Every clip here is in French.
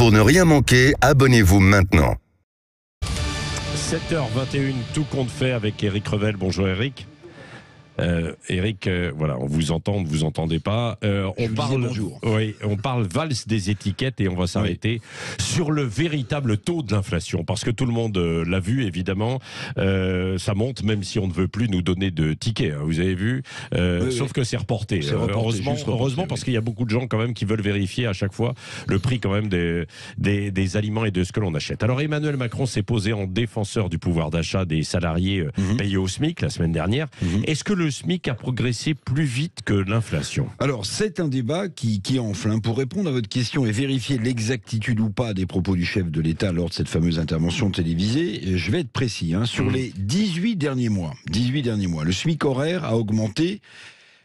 Pour ne rien manquer, abonnez-vous maintenant. 7h21, tout compte fait avec Eric Revel. Bonjour Eric. Eric, voilà, on vous entend, vous entendez pas. On parle valse des étiquettes et on va s'arrêter sur le véritable taux de l'inflation, parce que tout le monde l'a vu évidemment. Ça monte, même si on ne veut plus nous donner de tickets. Hein, vous avez vu, sauf que c'est reporté. Heureusement, parce qu'il y a beaucoup de gens quand même qui veulent vérifier à chaque fois le prix quand même des aliments et de ce que l'on achète. Alors Emmanuel Macron s'est posé en défenseur du pouvoir d'achat des salariés payés au SMIC la semaine dernière. Est-ce que le SMIC a progressé plus vite que l'inflation? Alors, c'est un débat qui enfle. Pour répondre à votre question et vérifier l'exactitude ou pas des propos du chef de l'État lors de cette fameuse intervention télévisée, je vais être précis. Sur les 18 derniers mois, le SMIC horaire a augmenté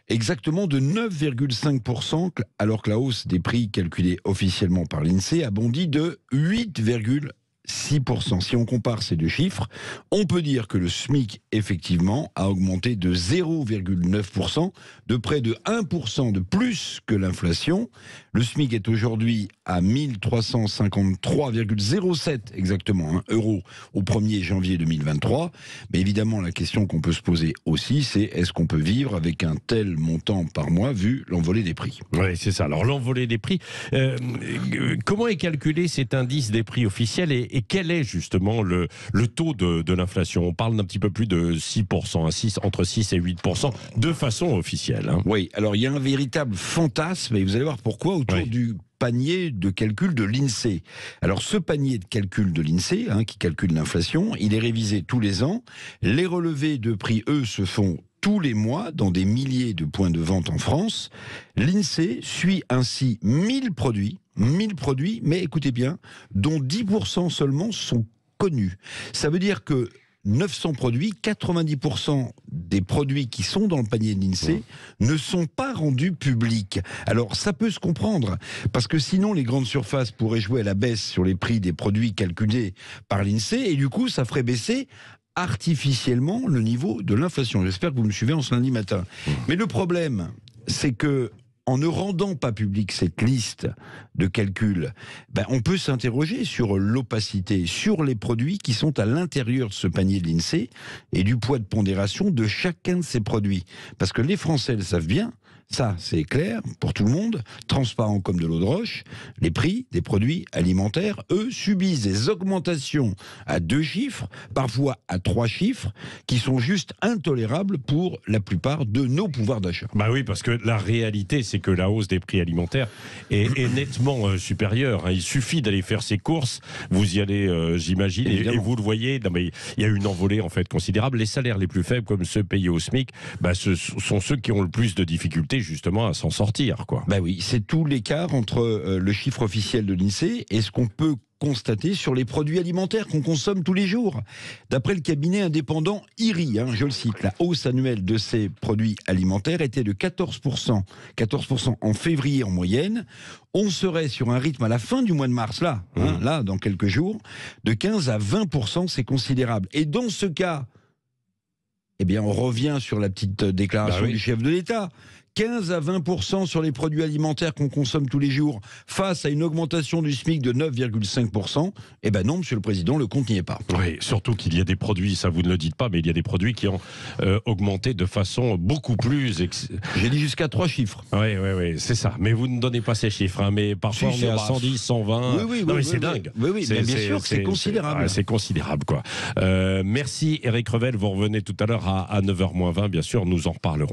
exactement de 9,5%, alors que la hausse des prix calculée officiellement par l'INSEE a bondi de 8,6%. Si on compare ces deux chiffres, on peut dire que le SMIC, effectivement, a augmenté de 0,9%, de près de 1% de plus que l'inflation. Le SMIC est aujourd'hui à 1353,07 exactement euros au 1er janvier 2023. Mais évidemment, la question qu'on peut se poser aussi, c'est est-ce qu'on peut vivre avec un tel montant par mois vu l'envolée des prix? Oui, c'est ça. Alors, l'envolée des prix, comment est calculé cet indice des prix officiels et quel est justement le taux de l'inflation? On parle d'un petit peu plus de 6%, entre 6 et 8% de façon officielle. Oui, alors il y a un véritable fantasme, et vous allez voir pourquoi, autour du panier de calcul de l'INSEE. Alors ce panier de calcul de l'INSEE, qui calcule l'inflation, il est révisé tous les ans. Les relevés de prix, eux, se font tous les mois dans des milliers de points de vente en France. L'INSEE suit ainsi 1000 produits, mais écoutez bien, dont 10% seulement sont connus. Ça veut dire que 900 produits, 90% des produits qui sont dans le panier de l'INSEE ne sont pas rendus publics. Alors ça peut se comprendre, parce que sinon les grandes surfaces pourraient jouer à la baisse sur les prix des produits calculés par l'INSEE, et du coup ça ferait baisser artificiellement le niveau de l'inflation. J'espère que vous me suivez en ce lundi matin. Mais le problème, c'est que en ne rendant pas publique cette liste de calculs, on peut s'interroger sur l'opacité, sur les produits qui sont à l'intérieur de ce panier de l'INSEE et du poids de pondération de chacun de ces produits. Parce que les Français le savent bien, ça c'est clair pour tout le monde, transparent comme de l'eau de roche, les prix des produits alimentaires, eux, subissent des augmentations à 2 chiffres, parfois à 3 chiffres, qui sont juste intolérables pour la plupart de nos pouvoirs d'achat. Bah oui, parce que la réalité, c'est que la hausse des prix alimentaires est nettement supérieure. Il suffit d'aller faire ses courses, vous y allez, j'imagine, et vous le voyez, il y a une envolée en fait considérable. Les salaires les plus faibles, comme ceux payés au SMIC, ce sont ceux qui ont le plus de difficultés justement à s'en sortir, quoi. Oui, c'est tout l'écart entre le chiffre officiel de l'INSEE et ce qu'on peut constater sur les produits alimentaires qu'on consomme tous les jours. D'après le cabinet indépendant IRI, je le cite, la hausse annuelle de ces produits alimentaires était de 14%. 14% en février en moyenne. On serait sur un rythme à la fin du mois de mars, là, dans quelques jours, de 15 à 20%, c'est considérable. Et dans ce cas, on revient sur la petite déclaration du chef de l'État. 15 à 20% sur les produits alimentaires qu'on consomme tous les jours, face à une augmentation du SMIC de 9,5%, non, Monsieur le Président, le compte n'y est pas. Oui, surtout qu'il y a des produits, ça vous ne le dites pas, mais il y a des produits qui ont augmenté de façon beaucoup plus... J'ai dit jusqu'à 3 chiffres. Oui, c'est ça. Mais vous ne donnez pas ces chiffres, mais parfois on est à 110, 120... Oui, c'est dingue. Oui, mais bien sûr que c'est considérable. C'est considérable, quoi. Merci Eric Revel, vous revenez tout à l'heure à 9h moins 20, bien sûr, nous en reparlerons.